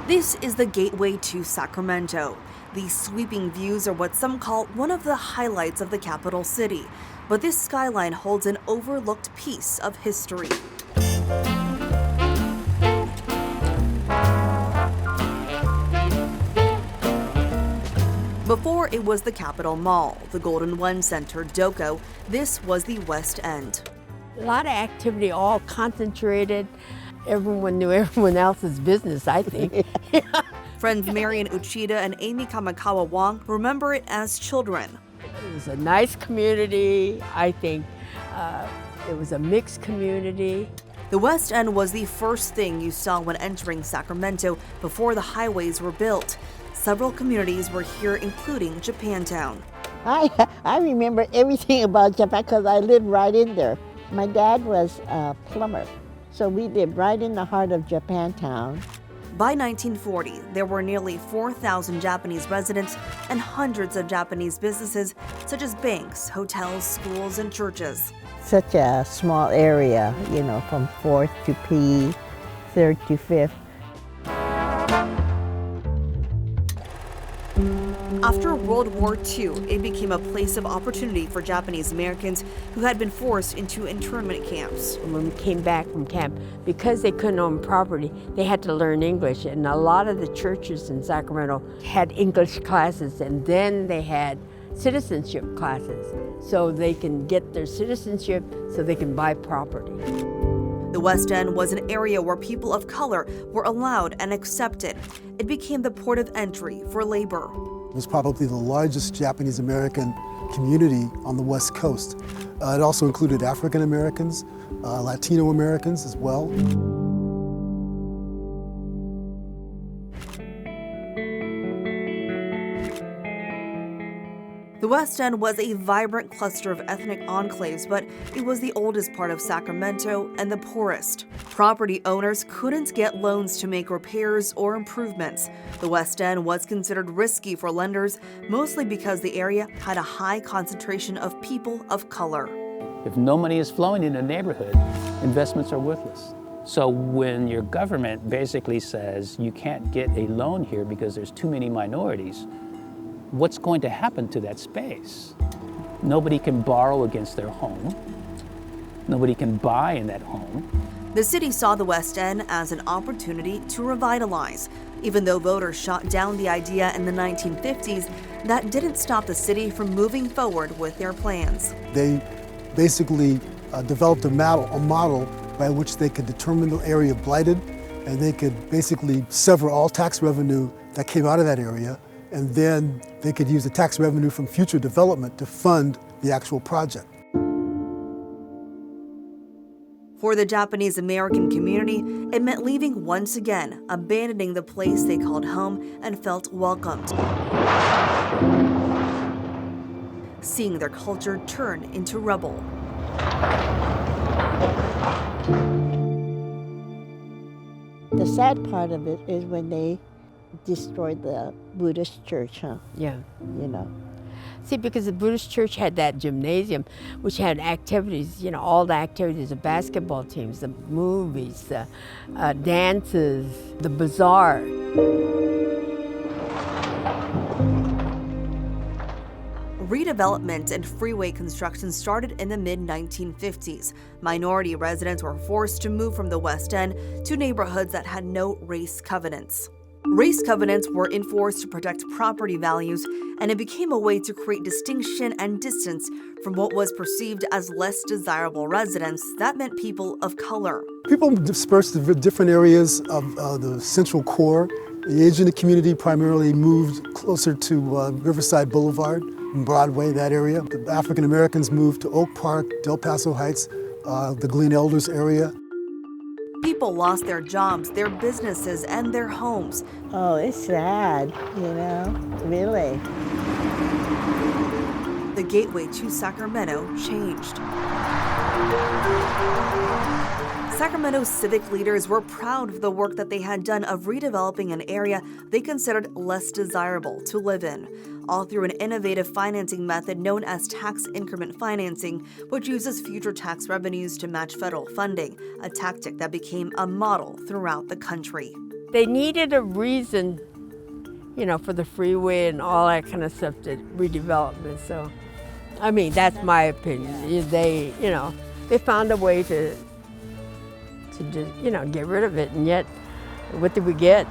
This is the gateway to Sacramento. These sweeping views are what some call one of the highlights of the capital city. But this skyline holds an overlooked piece of history. Before it was the Capitol Mall, the Golden One Center, DOCO, this was the West End. A lot of activity, all concentrated. Everyone knew everyone else's business, I think. Friends Marian Uchida and Amy Kamakawa Wong remember it as children. It was a nice community, I think. It was a mixed community. The West End was the first thing you saw when entering Sacramento before the highways were built. Several communities were here, including Japantown. I remember everything about Japan because I lived right in there. My dad was a plumber, so we lived right in the heart of Japantown. By 1940, there were nearly 4,000 Japanese residents and hundreds of Japanese businesses, such as banks, hotels, schools, and churches. Such a small area, from 4th to P, 3rd to 5th. After World War II, it became a place of opportunity for Japanese Americans who had been forced into internment camps. When we came back from camp, because they couldn't own property, they had to learn English. And a lot of the churches in Sacramento had English classes, and then they had citizenship classes, so they can get their citizenship so they can buy property. The West End was an area where people of color were allowed and accepted. It became the port of entry for labor. It was probably the largest Japanese American community on the West Coast. It also included African Americans, Latino Americans as well. The West End was a vibrant cluster of ethnic enclaves, but it was the oldest part of Sacramento and the poorest. Property owners couldn't get loans to make repairs or improvements. The West End was considered risky for lenders, mostly because the area had a high concentration of people of color. If no money is flowing in a neighborhood, investments are worthless. So when your government basically says you can't get a loan here because there's too many minorities, what's going to happen to that space? Nobody can borrow against their home. Nobody can buy in that home. The city saw the West End as an opportunity to revitalize. Even though voters shot down the idea in the 1950s, that didn't stop the city from moving forward with their plans. They basically developed a model by which they could determine the area blighted, and they could basically sever all tax revenue that came out of that area, and then they could use the tax revenue from future development to fund the actual project. For the Japanese American community, it meant leaving once again, abandoning the place they called home and felt welcomed. Seeing their culture turn into rubble. The sad part of it is when they destroyed the Buddhist church, Yeah. See, because the Buddhist church had that gymnasium, which had activities, all the activities, the basketball teams, the movies, the dances, the bazaar. Redevelopment and freeway construction started in the mid-1950s. Minority residents were forced to move from the West End to neighborhoods that had no race covenants. Race covenants were enforced to protect property values, and it became a way to create distinction and distance from what was perceived as less desirable residents. That meant people of color. People dispersed to different areas of the central core. The Asian community primarily moved closer to Riverside Boulevard and Broadway, that area. The African Americans moved to Oak Park, Del Paso Heights, the Glen Elders area. People lost their jobs, their businesses, and their homes. Oh, it's sad, really. The gateway to Sacramento changed. Sacramento's civic leaders were proud of the work that they had done of redeveloping an area they considered less desirable to live in, all through an innovative financing method known as tax increment financing, which uses future tax revenues to match federal funding, a tactic that became a model throughout the country. They needed a reason, you know, for the freeway and all that kind of stuff, to redevelopment. So, I mean, that's my opinion. They, you know, they found a way to just, you know, get rid of it, and yet, what did we get?